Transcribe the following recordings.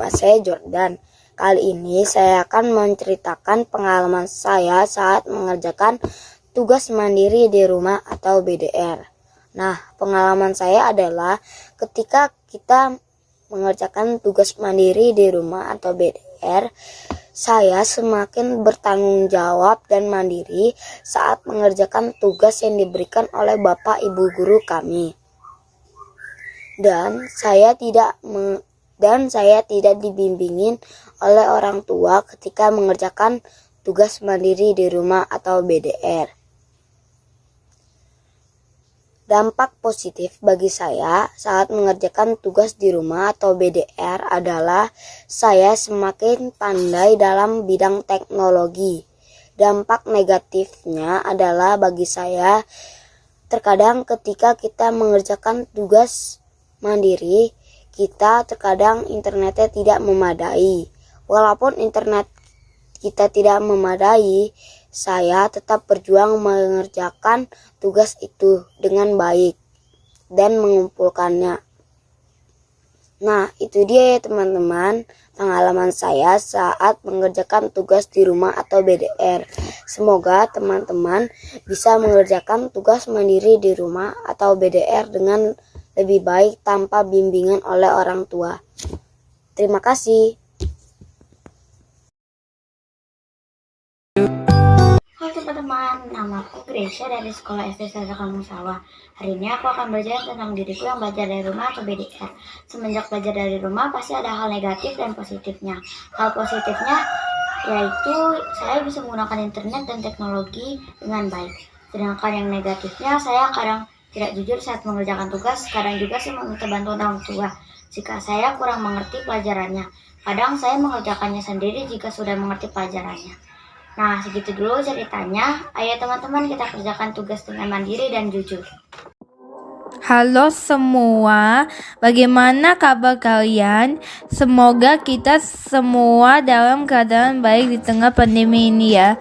nama saya Jordan. Kali ini saya akan menceritakan pengalaman saya saat mengerjakan tugas mandiri di rumah atau BDR. Nah, pengalaman saya adalah ketika kita mengerjakan tugas mandiri di rumah atau BDR, saya semakin bertanggung jawab dan mandiri saat mengerjakan tugas yang diberikan oleh Bapak Ibu guru kami. Dan saya tidak dibimbingin oleh orang tua ketika mengerjakan tugas mandiri di rumah atau BDR. Dampak positif bagi saya saat mengerjakan tugas di rumah atau BDR adalah saya semakin pandai dalam bidang teknologi. Dampak negatifnya adalah bagi saya, terkadang ketika kita mengerjakan tugas mandiri, kita terkadang internetnya tidak memadai. Walaupun internet kita tidak memadai, saya tetap berjuang mengerjakan tugas itu dengan baik dan mengumpulkannya. Nah, itu dia ya teman-teman, pengalaman saya saat mengerjakan tugas di rumah atau BDR. Semoga teman-teman bisa mengerjakan tugas mandiri di rumah atau BDR dengan lebih baik tanpa bimbingan oleh orang tua. Terima kasih. Halo teman-teman, namaku Gracia dari Sekolah SD Sarada Kampung Sawah. Hari ini aku akan belajar tentang diriku yang belajar dari rumah atau BDR. Semenjak belajar dari rumah pasti ada hal negatif dan positifnya. Hal positifnya yaitu saya bisa menggunakan internet dan teknologi dengan baik. Sedangkan yang negatifnya, saya kadang tidak jujur saat mengerjakan tugas. Kadang juga saya meminta bantuan orang tua jika saya kurang mengerti pelajarannya. Kadang saya mengerjakannya sendiri jika sudah mengerti pelajarannya. Nah, segitu dulu ceritanya. Ayo teman-teman, kita kerjakan tugas dengan mandiri dan jujur. Halo semua, bagaimana kabar kalian? Semoga kita semua dalam keadaan baik di tengah pandemi ini ya.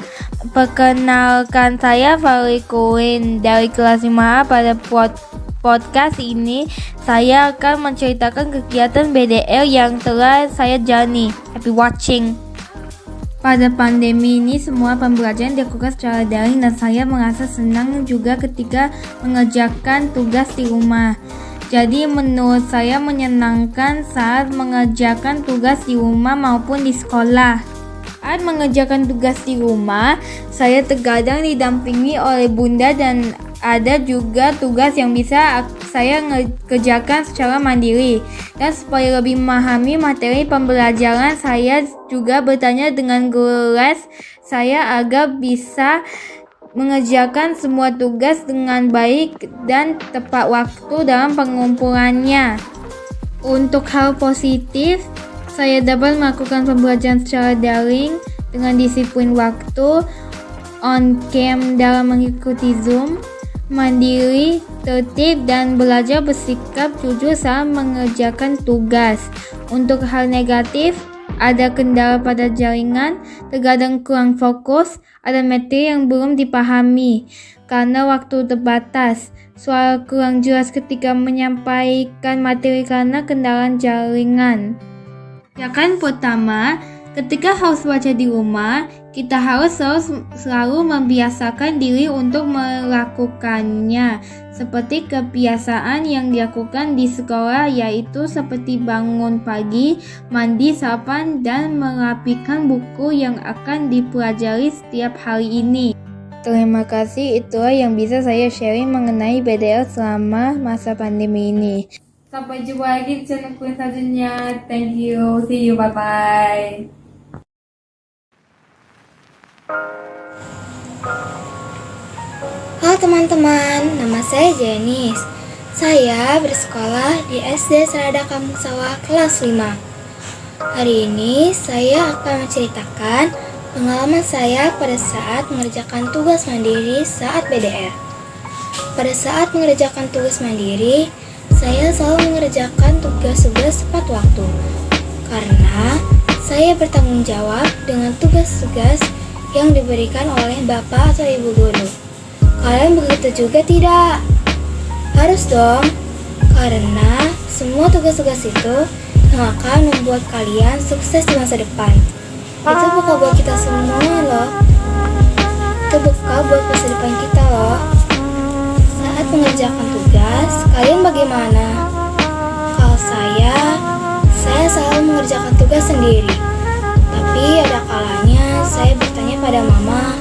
Perkenalkan, saya Fali Queen dari kelas 5A. Pada podcast ini saya akan menceritakan kegiatan BDR yang telah saya jalani. Happy watching. Pada pandemi ini semua pembelajaran dilakukan secara daring dan saya merasa senang juga ketika mengerjakan tugas di rumah. Jadi menurut saya menyenangkan saat mengerjakan tugas di rumah maupun di sekolah. Saat mengerjakan tugas di rumah, saya terkadang didampingi oleh bunda dan ada juga tugas yang bisa saya kerjakan secara mandiri. Dan supaya lebih memahami materi pembelajaran, saya juga bertanya dengan guru les saya agar bisa mengerjakan semua tugas dengan baik dan tepat waktu dalam pengumpulannya. Untuk hal positif, saya dapat melakukan pembelajaran secara daring dengan disiplin waktu, on cam dalam mengikuti Zoom, mandiri, tertib, dan belajar bersikap jujur saat mengerjakan tugas. Untuk hal negatif, ada kendala pada jaringan, terkadang kurang fokus, ada materi yang belum dipahami karena waktu terbatas, suara kurang jelas ketika menyampaikan materi karena kendala jaringan. Yang pertama, ketika harus baca di rumah, kita harus selalu membiasakan diri untuk melakukannya. Seperti kebiasaan yang dilakukan di sekolah, yaitu seperti bangun pagi, mandi, sarapan, dan merapikan buku yang akan dipelajari setiap hari ini. Terima kasih, itulah yang bisa saya sharing mengenai BDR selama masa pandemi ini. Sampai jumpa lagi di channel Queen selanjutnya. Thank you, see you, bye-bye. Halo teman-teman, nama saya Jenis. Saya bersekolah di SD Sarada Kampung Sawah kelas 5. Hari ini saya akan menceritakan pengalaman saya pada saat mengerjakan tugas mandiri saat BDR. Pada saat mengerjakan tugas mandiri, saya selalu mengerjakan tugas-tugas tepat waktu karena saya bertanggung jawab dengan tugas-tugas yang diberikan oleh Bapak atau Ibu Guru. Kalian begitu juga tidak? Harus dong, karena semua tugas-tugas itu yang akan membuat kalian sukses di masa depan. Itu bekal buat kita semua loh. Itu bekal buat masa depan kita loh. Saat mengerjakan tugas, kalian bagaimana? Kalau saya selalu mengerjakan tugas sendiri. Tapi ada kalanya saya bertanya pada mama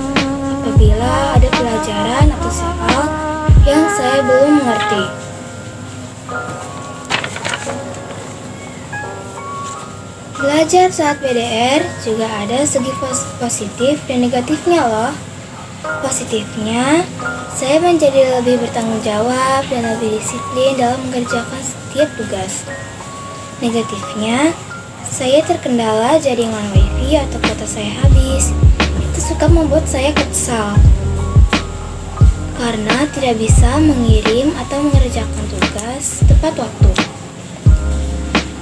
apabila ada pelajaran atau soal yang saya belum mengerti. Belajar saat PDR juga ada segi positif dan negatifnya loh. Positifnya, saya menjadi lebih bertanggung jawab dan lebih disiplin dalam mengerjakan setiap tugas. Negatifnya, saya terkendala jaringan wifi atau kuota saya habis. Itu suka membuat saya kesal karena tidak bisa mengirim atau mengerjakan tugas tepat waktu.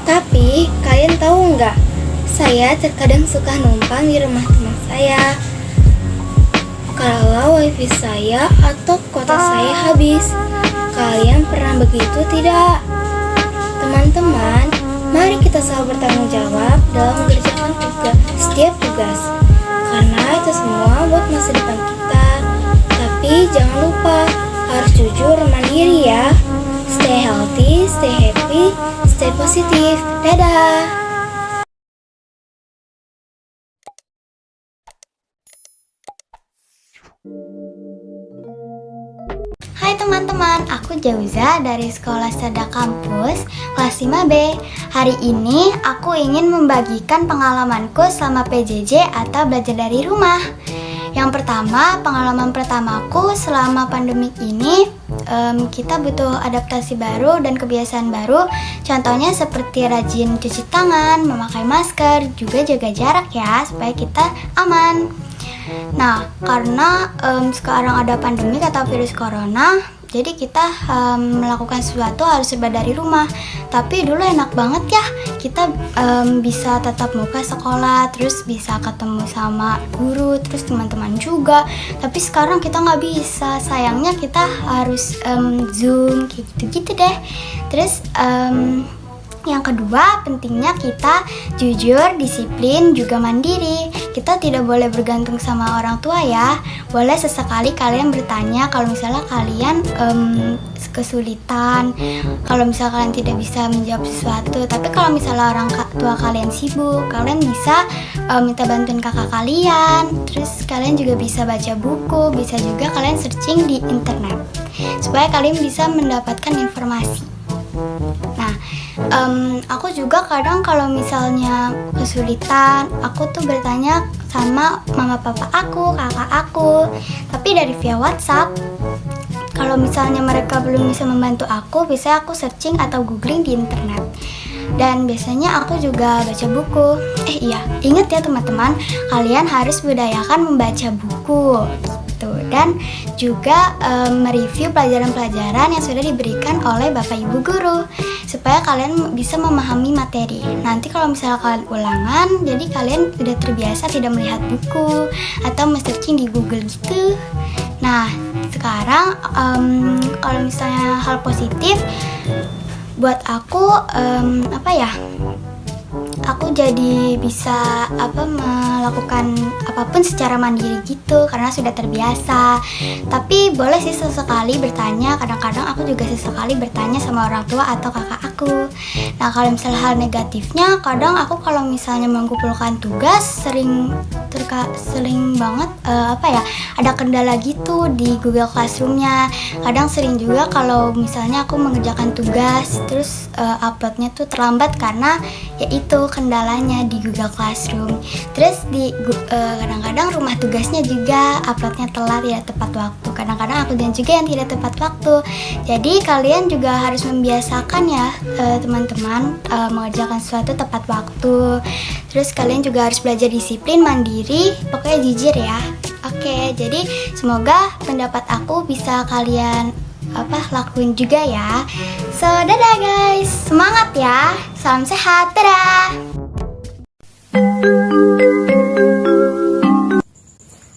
Tapi, kalian tahu nggak? Saya terkadang suka numpang di rumah teman saya kalau wifi saya atau kuota saya habis. Kalian pernah begitu tidak? Teman-teman, mari kita selalu bertanggung jawab dalam mengerjakan setiap tugas. Karena itu semua buat masa depan kita. Tapi jangan lupa, harus jujur mandiri ya. Stay healthy, stay happy, stay positif. Dadah! Hai teman-teman, aku Jauza dari Sekolah Serda Kampus kelas 5B. Hari ini aku ingin membagikan pengalamanku selama PJJ atau belajar dari rumah. Yang pertama, pengalaman pertamaku selama pandemik ini, kita butuh adaptasi baru dan kebiasaan baru. Contohnya seperti rajin cuci tangan, memakai masker, juga jaga jarak ya, supaya kita aman. Nah, karena sekarang ada pandemi atau virus corona, jadi kita melakukan sesuatu harus serba dari rumah. Tapi dulu enak banget ya, kita bisa tatap muka sekolah, terus bisa ketemu sama guru, terus teman-teman juga. Tapi sekarang kita nggak bisa, sayangnya kita harus Zoom, kayak gitu-gitu deh. Terus yang kedua, pentingnya kita jujur, disiplin, juga mandiri. Kita tidak boleh bergantung sama orang tua ya. Boleh sesekali kalian bertanya kalau misalnya kalian kesulitan, kalau misalnya kalian tidak bisa menjawab sesuatu. Tapi kalau misalnya orang tua kalian sibuk, kalian bisa minta bantuan kakak kalian. Terus kalian juga bisa baca buku, bisa juga kalian searching di internet supaya kalian bisa mendapatkan informasi. Nah, aku juga kadang kalau misalnya kesulitan, aku tuh bertanya sama mama papa aku, kakak aku, tapi dari via WhatsApp. Kalau misalnya mereka belum bisa membantu aku, biasanya aku searching atau googling di internet. Dan biasanya aku juga baca buku. Iya, ingat ya teman-teman, kalian harus budayakan membaca buku. Dan juga mereview pelajaran-pelajaran yang sudah diberikan oleh Bapak Ibu Guru supaya kalian bisa memahami materi. Nanti kalau misalnya kalian ulangan, jadi kalian sudah terbiasa tidak melihat buku atau searching di Google gitu. Nah, sekarang kalau misalnya hal positif buat aku aku jadi bisa melakukan apapun secara mandiri gitu karena sudah terbiasa. Tapi boleh sih sesekali bertanya, kadang-kadang aku juga sesekali bertanya sama orang tua atau kakak aku. Nah, kalau misalnya hal negatifnya, kadang aku kalau misalnya mengumpulkan tugas sering banget ada kendala gitu di Google Classroom-nya. Kadang sering juga kalau misalnya aku mengerjakan tugas terus uploadnya tuh terlambat karena yaitu kendalanya di Google Classroom. Terus di kadang-kadang rumah tugasnya juga uploadnya telat, ya tepat waktu. Kadang-kadang aku dan juga yang tidak tepat waktu. Jadi kalian juga harus membiasakan ya teman-teman mengerjakan sesuatu tepat waktu. Terus kalian juga harus belajar disiplin, mandiri, pokoknya jujur ya. Oke, jadi semoga pendapat aku bisa kalian lakuin juga ya. So, dadah guys, semangat ya, salam sehat, dadah.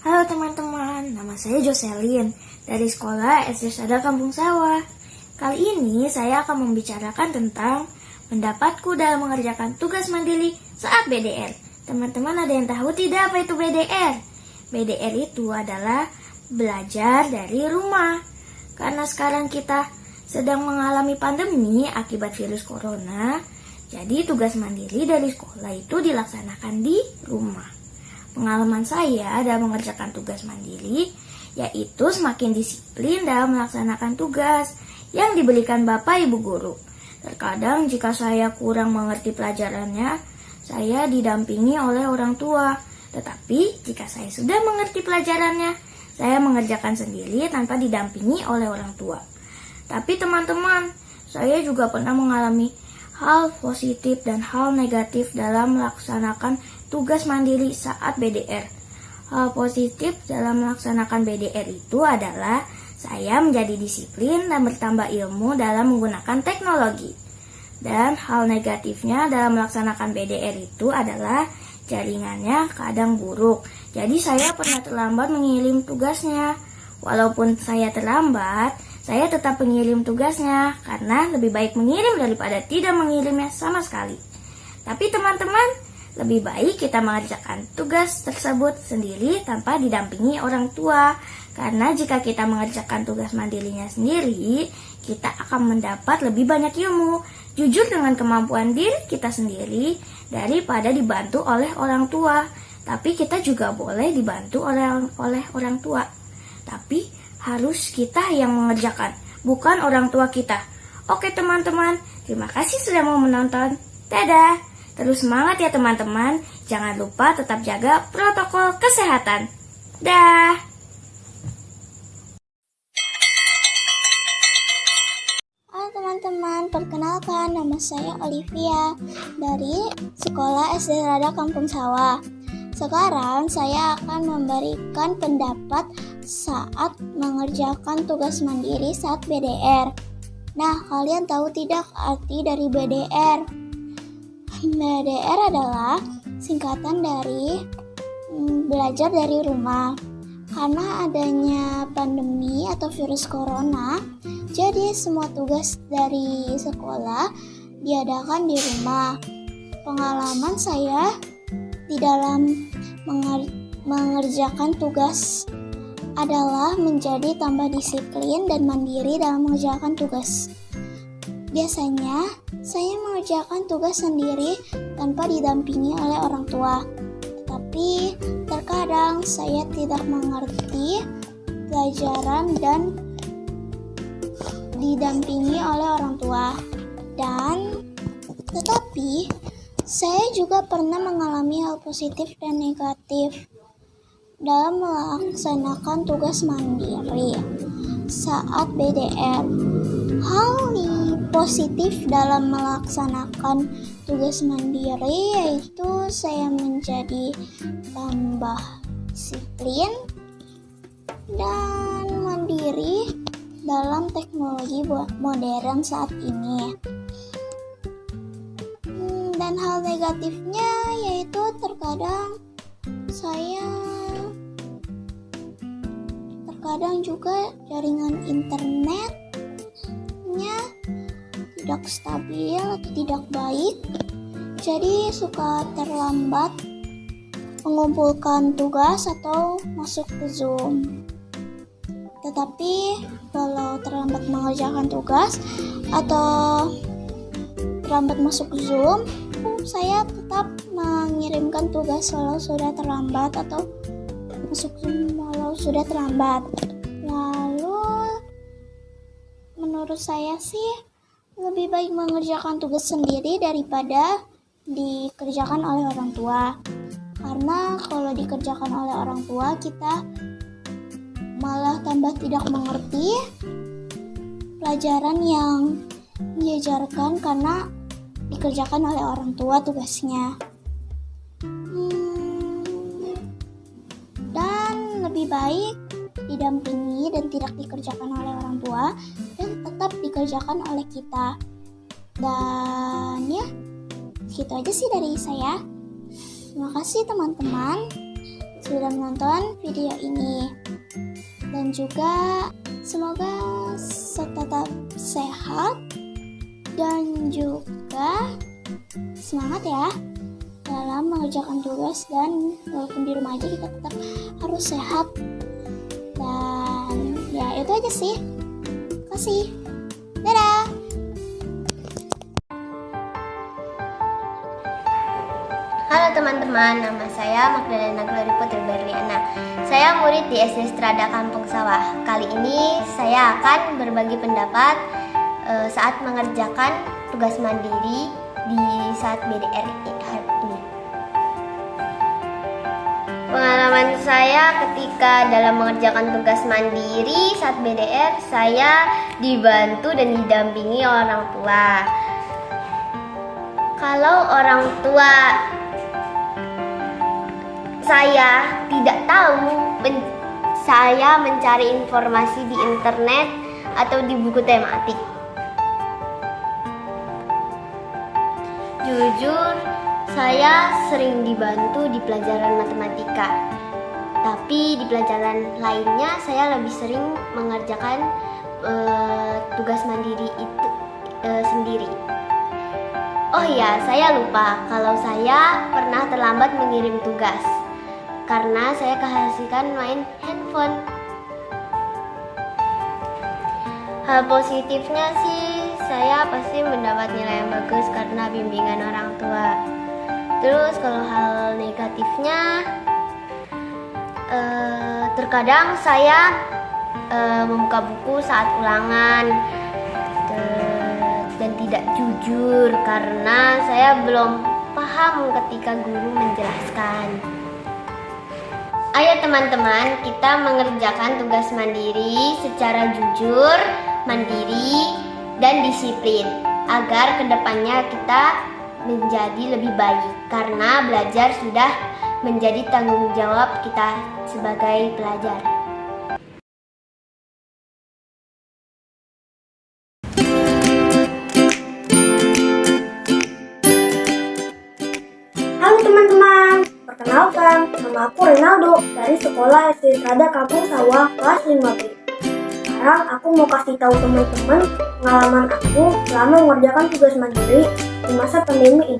Halo teman-teman, nama saya Jocelyn dari sekolah SD Serda Kampung Sawah. Kali ini saya akan membicarakan tentang pendapatku dalam mengerjakan tugas mandiri saat BDR. Teman-teman ada yang tahu tidak apa itu BDR? BDR itu adalah belajar dari rumah. Karena sekarang kita sedang mengalami pandemi akibat virus corona, jadi tugas mandiri dari sekolah itu dilaksanakan di rumah. Pengalaman saya dalam mengerjakan tugas mandiri yaitu semakin disiplin dalam melaksanakan tugas yang diberikan Bapak Ibu Guru. Terkadang jika saya kurang mengerti pelajarannya, saya didampingi oleh orang tua. Tetapi jika saya sudah mengerti pelajarannya, saya mengerjakan sendiri tanpa didampingi oleh orang tua. Tapi teman-teman, saya juga pernah mengalami hal positif dan hal negatif dalam melaksanakan tugas mandiri saat BDR. Hal positif dalam melaksanakan BDR itu adalah saya menjadi disiplin dan bertambah ilmu dalam menggunakan teknologi. Dan hal negatifnya dalam melaksanakan BDR itu adalah jaringannya kadang buruk. Jadi saya pernah terlambat mengirim tugasnya. Walaupun saya terlambat, saya tetap mengirim tugasnya karena lebih baik mengirim daripada tidak mengirimnya sama sekali. Tapi teman-teman, lebih baik kita mengerjakan tugas tersebut sendiri tanpa didampingi orang tua. Karena jika kita mengerjakan tugas mandirinya sendiri, kita akan mendapat lebih banyak ilmu, jujur dengan kemampuan diri kita sendiri daripada dibantu oleh orang tua. Tapi kita juga boleh dibantu oleh orang tua. Tapi harus kita yang mengerjakan, bukan orang tua kita. Oke teman-teman, terima kasih sudah mau menonton. Dadah! Terus semangat ya teman-teman. Jangan lupa tetap jaga protokol kesehatan. Dah! Halo teman-teman, perkenalkan nama saya Olivia dari Sekolah SD Rada Kampung Sawah. Sekarang saya akan memberikan pendapat saat mengerjakan tugas mandiri saat BDR. Nah, kalian tahu tidak arti dari BDR? BDR adalah singkatan dari belajar dari rumah. Karena adanya pandemi atau virus corona, jadi semua tugas dari sekolah diadakan di rumah. Pengalaman saya di dalam mengerjakan tugas adalah menjadi tambah disiplin dan mandiri dalam mengerjakan tugas. Biasanya, saya mengerjakan tugas sendiri tanpa didampingi oleh orang tua. Tapi terkadang saya tidak mengerti pelajaran dan didampingi oleh orang tua. Tetapi saya juga pernah mengalami hal positif dan negatif dalam melaksanakan tugas mandiri saat BDR. Hal positif dalam melaksanakan tugas mandiri yaitu saya menjadi tambah disiplin dan mandiri dalam teknologi modern saat ini. Dan hal negatifnya yaitu terkadang juga jaringan internetnya tidak stabil atau tidak baik, jadi suka terlambat mengumpulkan tugas atau masuk ke Zoom. Tetapi kalau terlambat mengerjakan tugas atau terlambat masuk ke Zoom, saya tetap mengirimkan tugas walau sudah terlambat atau masuk Zoom walau sudah terlambat. Lalu menurut saya sih lebih baik mengerjakan tugas sendiri daripada dikerjakan oleh orang tua. Karena kalau dikerjakan oleh orang tua, kita malah tambah tidak mengerti pelajaran yang diajarkan karena dikerjakan oleh orang tua tugasnya. Dan lebih baik didampingi dan tidak dikerjakan oleh orang tua dan tetap dikerjakan oleh kita. Dan ya, gitu aja sih dari saya. Terima kasih teman-teman sudah menonton video ini. Dan juga semoga tetap sehat dan juga Semoga semangat ya dalam mengerjakan tugas, dan walaupun di rumah aja kita tetap harus sehat. Dan ya itu aja sih. Terima kasih. Dadah. Halo teman-teman, nama saya Magdalena Glory Putri Berliana. Saya murid di SD Strada Kampung Sawah. Kali ini saya akan berbagi pendapat saat mengerjakan tugas mandiri di saat BDR ini. Pengalaman saya ketika dalam mengerjakan tugas mandiri saat BDR, saya dibantu dan didampingi orang tua. Kalau orang tua saya tidak tahu, saya mencari informasi di internet atau di buku tematik. Jujur, saya sering dibantu di pelajaran matematika. Tapi di pelajaran lainnya saya lebih sering mengerjakan tugas mandiri itu sendiri. Oh iya, saya lupa kalau saya pernah terlambat mengirim tugas karena saya keasikan main handphone. Hal positifnya sih, saya pasti mendapat nilai yang bagus karena bimbingan orang tua. Terus kalau hal negatifnya, terkadang saya membuka buku saat ulangan dan tidak jujur karena saya belum paham ketika guru menjelaskan. Ayo teman-teman, kita mengerjakan tugas mandiri secara jujur, mandiri, dan disiplin agar kedepannya kita menjadi lebih baik karena belajar sudah menjadi tanggung jawab kita sebagai pelajar. Halo teman-teman, perkenalkan, nama aku Renaldo dari sekolah SD Strada Kampung Sawah kelas 5B. Sekarang aku mau kasih tahu teman-teman pengalaman aku selama mengerjakan tugas mandiri di masa pandemi ini.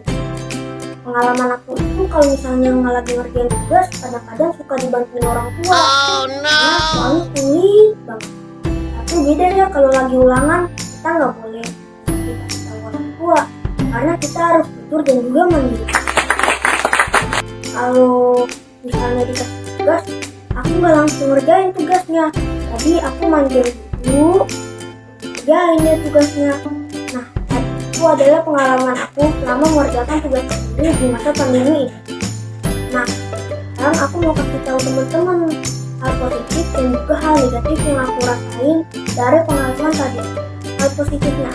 Pengalaman aku itu kalau misalnya lagi ngerjain tugas, kadang-kadang suka dibantuin orang tua. Nah, soalnya sulit banget. Tapi beda ya kalau lagi ulangan, kita nggak boleh dikasih tahu orang tua karena kita harus jujur dan juga mandiri. Kalau misalnya dikasih tugas, aku nggak langsung ngerjain tugasnya. Jadi aku manggil dulu, kerjain ya tugasnya. Nah, itu adalah pengalaman aku selama mengerjakan tugas ini di masa pandemi. Nah, sekarang aku mau kasih tahu teman-teman hal positif dan juga hal negatif yang aku rasain dari pengalaman tadi. Hal positifnya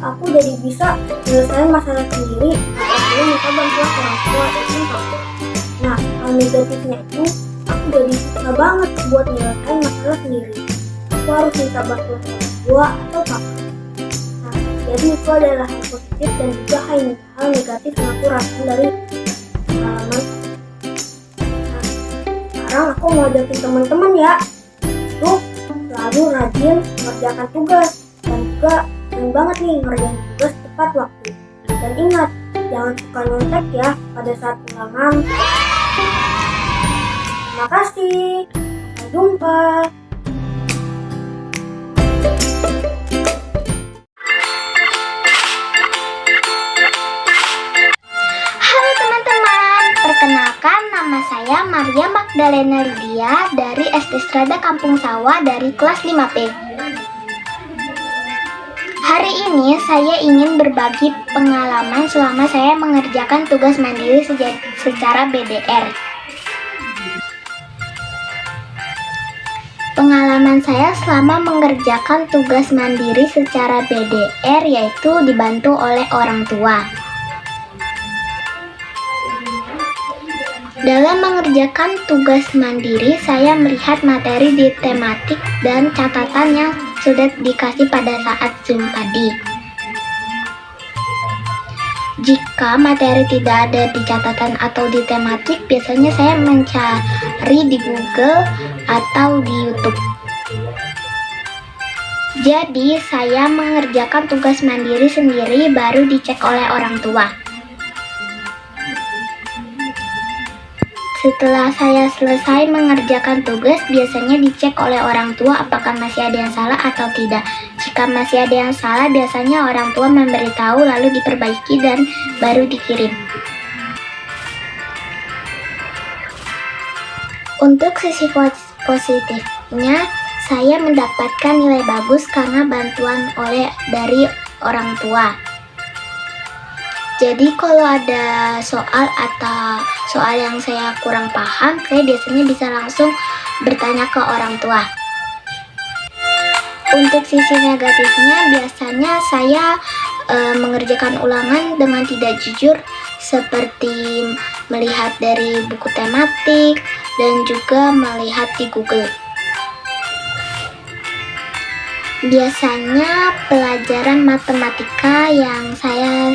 aku jadi bisa menyelesaikan masalah sendiri atau minta bantuan orang tua atau teman. Nah, hal negatifnya itu aku jadi susah banget buat menyelesaikan masalah sendiri. Aku harus minta bantuan orang tua atau kakak. Nah, jadi itu adalah hal positif dan juga hal negatif yang aku rasain dari pengalaman. Nah, sekarang aku mau ajakin teman-teman ya untuk selalu rajin mengerjakan tugas dan juga sering banget nih ngerjain tugas tepat waktu. Dan ingat, jangan suka nyontek ya pada saat ulangan. Terima kasih. Sampai jumpa. Halo teman-teman, perkenalkan nama saya Maria Magdalena Lydia dari SD Strada Kampung Sawah dari kelas 5B. Hari ini saya ingin berbagi pengalaman selama saya mengerjakan tugas mandiri secara BDR. Pengalaman saya selama mengerjakan tugas mandiri secara BDR yaitu dibantu oleh orang tua. Dalam mengerjakan tugas mandiri, saya melihat materi di tematik dan catatan yang sudah dikasih pada saat Zoom tadi. Jika materi tidak ada di catatan atau di tematik, biasanya saya mencari di Google atau di YouTube. Jadi, saya mengerjakan tugas mandiri sendiri baru dicek oleh orang tua. Setelah saya selesai mengerjakan tugas, biasanya dicek oleh orang tua apakah masih ada yang salah atau tidak. Jika masih ada yang salah, biasanya orang tua memberitahu lalu diperbaiki dan baru dikirim. Untuk sisi positifnya, saya mendapatkan nilai bagus karena bantuan dari orang tua. Jadi kalau ada soal atau soal yang saya kurang paham, saya biasanya bisa langsung bertanya ke orang tua. Untuk sisi negatifnya, biasanya saya mengerjakan ulangan dengan tidak jujur, seperti melihat dari buku tematik dan juga melihat di Google. Biasanya pelajaran matematika yang saya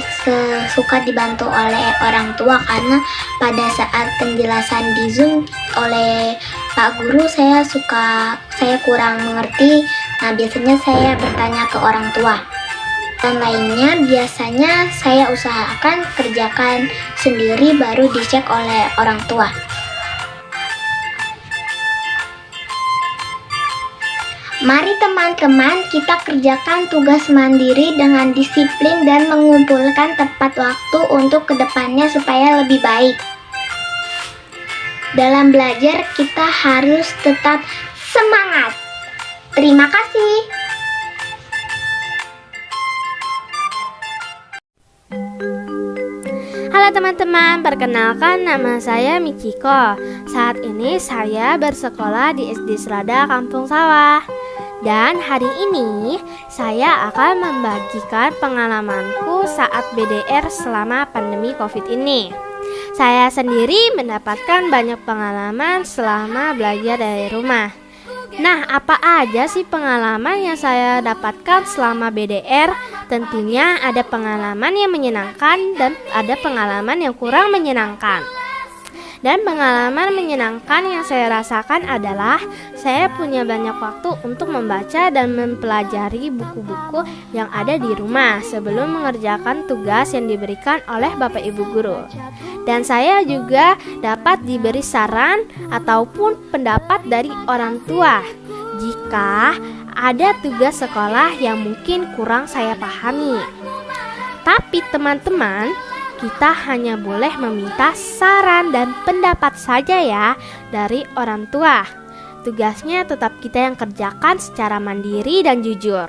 suka dibantu oleh orang tua, karena pada saat penjelasan di Zoom oleh Pak Guru saya kurang mengerti. Nah, biasanya saya bertanya ke orang tua. Dan lainnya biasanya saya usahakan kerjakan sendiri baru dicek oleh orang tua. Mari teman-teman, kita kerjakan tugas mandiri dengan disiplin dan mengumpulkan tepat waktu untuk kedepannya supaya lebih baik. Dalam belajar, kita harus tetap semangat. Terima kasih. Halo teman-teman, perkenalkan nama saya Michiko. Saat ini saya bersekolah di SD Serada Kampung Sawah. Dan hari ini saya akan membagikan pengalamanku saat BDR selama pandemi COVID ini. Saya sendiri mendapatkan banyak pengalaman selama belajar dari rumah. Nah, apa aja sih pengalaman yang saya dapatkan selama BDR? Tentunya ada pengalaman yang menyenangkan dan ada pengalaman yang kurang menyenangkan. Dan pengalaman menyenangkan yang saya rasakan adalah saya punya banyak waktu untuk membaca dan mempelajari buku-buku yang ada di rumah sebelum mengerjakan tugas yang diberikan oleh Bapak Ibu Guru. Dan saya juga dapat diberi saran ataupun pendapat dari orang tua jika ada tugas sekolah yang mungkin kurang saya pahami. Tapi teman-teman, kita hanya boleh meminta saran dan pendapat saja ya dari orang tua. Tugasnya tetap kita yang kerjakan secara mandiri dan jujur.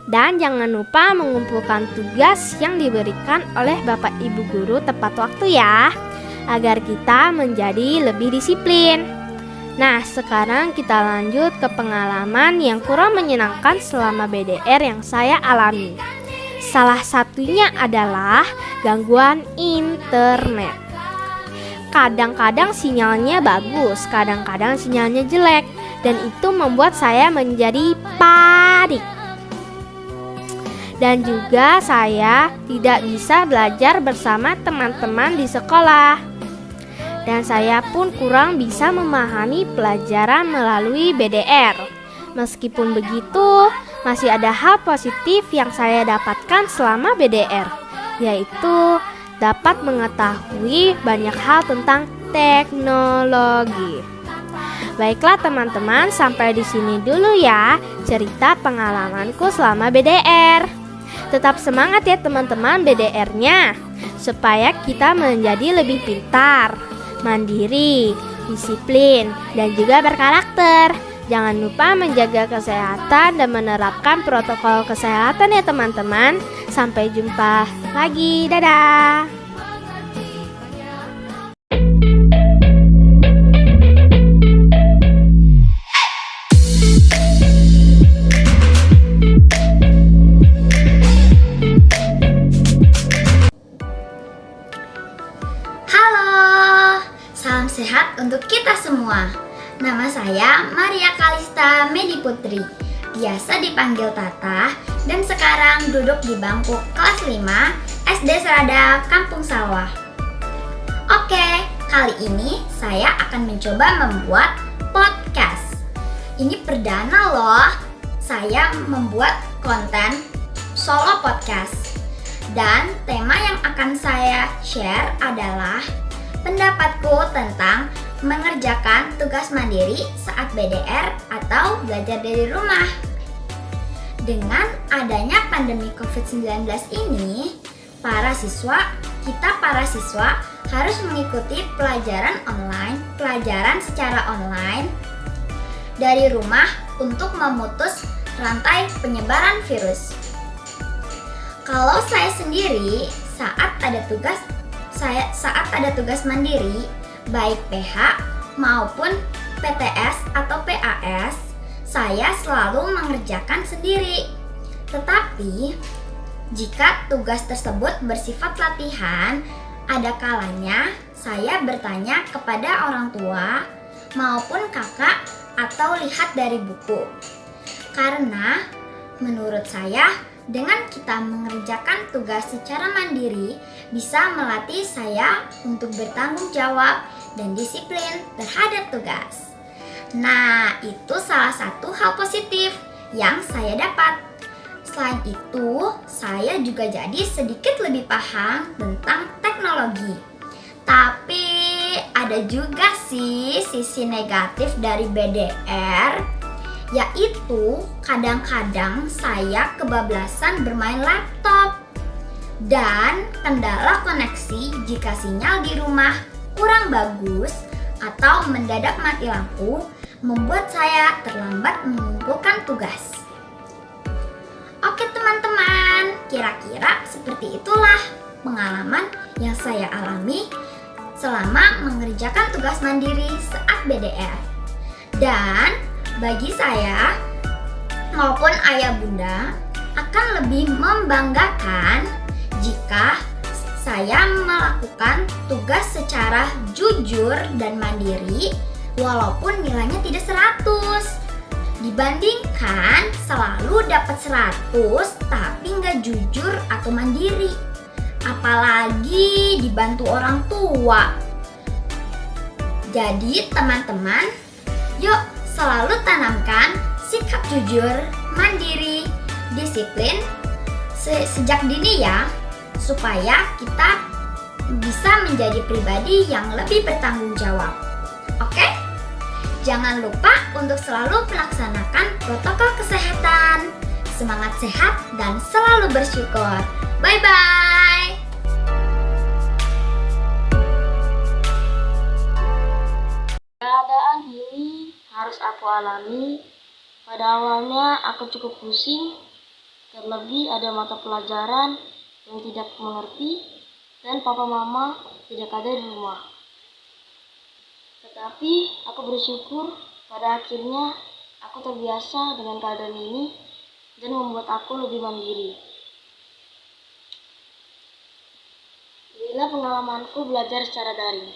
Dan jangan lupa mengumpulkan tugas yang diberikan oleh Bapak Ibu Guru tepat waktu ya, agar kita menjadi lebih disiplin. Nah, sekarang kita lanjut ke pengalaman yang kurang menyenangkan selama BDR yang saya alami. Salah satunya adalah gangguan internet. Kadang-kadang sinyalnya bagus, kadang-kadang sinyalnya jelek, dan itu membuat saya menjadi panik. Dan juga saya tidak bisa belajar bersama teman-teman di sekolah. Dan saya pun kurang bisa memahami pelajaran melalui BDR. Meskipun begitu, masih ada hal positif yang saya dapatkan selama BDR, yaitu dapat mengetahui banyak hal tentang teknologi. Baiklah teman-teman, sampai di sini dulu ya cerita pengalamanku selama BDR. Tetap semangat ya teman-teman BDR-nya, supaya kita menjadi lebih pintar, mandiri, disiplin, dan juga berkarakter. Jangan lupa menjaga kesehatan dan menerapkan protokol kesehatan ya teman-teman. Sampai jumpa lagi. Dadah. Halo, salam sehat untuk kita semua. Nama saya Maria Kalista Medi Putri, biasa dipanggil Tata, dan sekarang duduk di bangku kelas 5 SD Serada Kampung Sawah. Oke, kali ini saya akan mencoba membuat podcast. Ini perdana loh. saya membuat konten solo podcast. Dan tema yang akan saya share adalah pendapatku tentang mengerjakan tugas mandiri saat BDR atau belajar dari rumah. Dengan adanya pandemi COVID-19 ini, para siswa harus mengikuti pelajaran secara online dari rumah untuk memutus rantai penyebaran virus. Kalau saya sendiri saat ada tugas mandiri, baik PH maupun PTS atau PAS, saya selalu mengerjakan sendiri. Tetapi jika tugas tersebut bersifat latihan, ada kalanya saya bertanya kepada orang tua maupun kakak atau lihat dari buku. Karena menurut saya, dengan kita mengerjakan tugas secara mandiri bisa melatih saya untuk bertanggung jawab dan disiplin terhadap tugas. Nah, itu salah satu hal positif yang saya dapat. Selain itu, saya juga jadi sedikit lebih paham tentang teknologi. Tapi ada juga sih sisi negatif dari BDR, yaitu kadang-kadang saya kebablasan bermain laptop dan kendala koneksi jika sinyal di rumah kurang bagus atau mendadak mati lampu membuat saya terlambat mengumpulkan tugas. Oke teman-teman, kira-kira seperti itulah pengalaman yang saya alami selama mengerjakan tugas mandiri saat BDR. Dan bagi saya maupun ayah bunda akan lebih membanggakan jika saya melakukan tugas secara jujur dan mandiri walaupun nilainya tidak 100 dibandingkan selalu dapat 100 tapi nggak jujur atau mandiri, apalagi dibantu orang tua. Jadi teman-teman, yuk selalu tanamkan sikap jujur, mandiri, disiplin sejak dini ya, supaya kita bisa menjadi pribadi yang lebih bertanggung jawab. Oke? Jangan lupa untuk selalu melaksanakan protokol kesehatan. Semangat sehat dan selalu bersyukur. Bye-bye! Keadaan ini harus aku alami. Pada awalnya aku cukup pusing, terlebih ada mata pelajaran yang tidak mengerti dan papa mama tidak ada di rumah. Tetapi aku bersyukur pada akhirnya aku terbiasa dengan keadaan ini dan membuat aku lebih mandiri. Inilah pengalamanku belajar secara daring.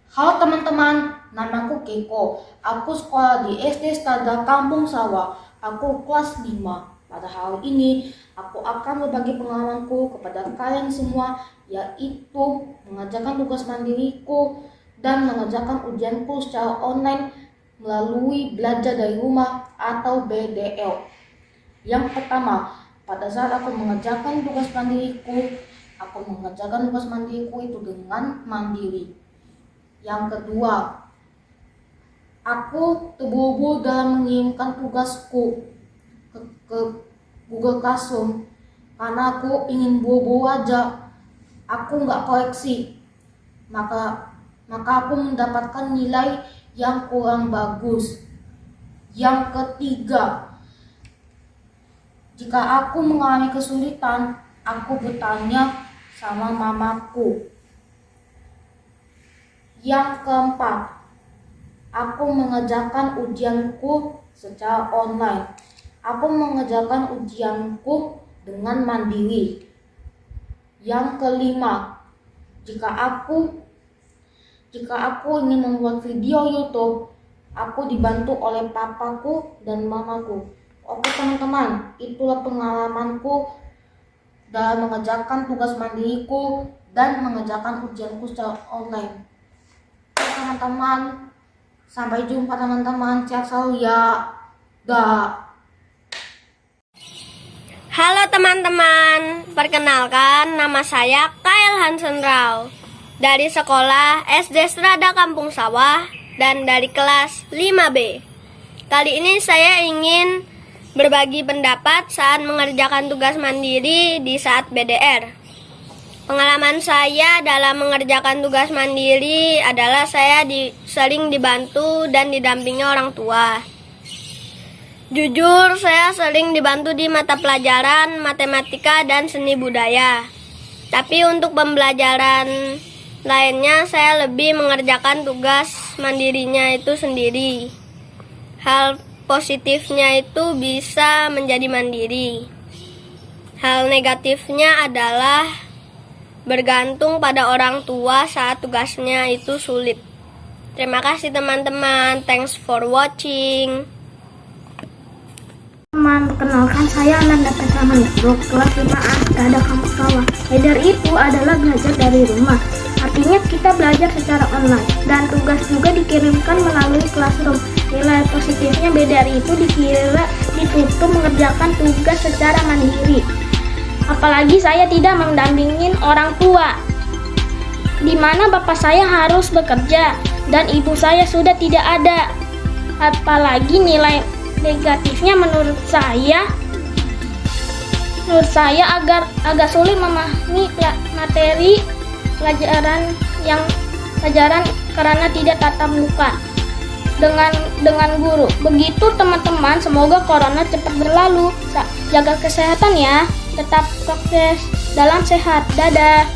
Halo teman-teman, namaku Keiko. Aku sekolah di SD Strada Kampung Sawah. Aku kelas 5. Pada hal ini, aku akan berbagi pengalamanku kepada kalian semua, yaitu mengerjakan tugas mandiriku dan mengerjakan ujianku secara online melalui belajar dari rumah atau BDL. Yang pertama, pada saat aku mengerjakan tugas mandiriku itu dengan mandiri. Yang kedua, aku terburu-buru dalam mengirimkan tugasku ke Google Classroom karena aku ingin buru-buru aja. Aku nggak koreksi, maka aku mendapatkan nilai yang kurang bagus. Yang ketiga, jika aku mengalami kesulitan, aku bertanya sama mamaku. Yang keempat, aku mengerjakan ujianku secara online. Aku mengerjakan ujianku dengan mandiri. Yang kelima, jika aku ingin membuat video YouTube, aku dibantu oleh papaku dan mamaku. Oke teman-teman, itulah pengalamanku dalam mengerjakan tugas mandiriku dan mengerjakan ujianku secara online. Oke teman-teman, sampai jumpa teman-teman, sehat selalu ya. Dah. Halo teman-teman, perkenalkan nama saya Kyle Hansen Rao dari sekolah SD Strada Kampung Sawah dan dari kelas 5B. Kali ini saya ingin berbagi pendapat saat mengerjakan tugas mandiri di saat BDR. Pengalaman saya dalam mengerjakan tugas mandiri adalah saya sering dibantu dan didampingi orang tua. Jujur, saya sering dibantu di mata pelajaran matematika dan seni budaya. Tapi untuk pembelajaran lainnya, saya lebih mengerjakan tugas mandirinya itu sendiri. Hal positifnya itu bisa menjadi mandiri. Hal negatifnya adalah bergantung pada orang tua saat tugasnya itu sulit. Terima kasih teman-teman. Thanks for watching. Teman, perkenalkan saya Ananda Petraman kelas 5A Strada Kampung Sawah. BDR itu adalah belajar dari rumah. Artinya kita belajar secara online dan tugas juga dikirimkan melalui classroom. Nilai positifnya BDR itu dikira ditutup mengerjakan tugas secara mandiri. Apalagi saya tidak mendampingin orang tua, di mana bapak saya harus bekerja dan ibu saya sudah tidak ada. Apalagi nilai negatifnya menurut saya agak sulit memahami materi pelajaran karena tidak tatap muka dengan guru. Begitu teman-teman, semoga corona cepat berlalu. Jaga kesehatan ya, tetap prokes dalam sehat. Dadah.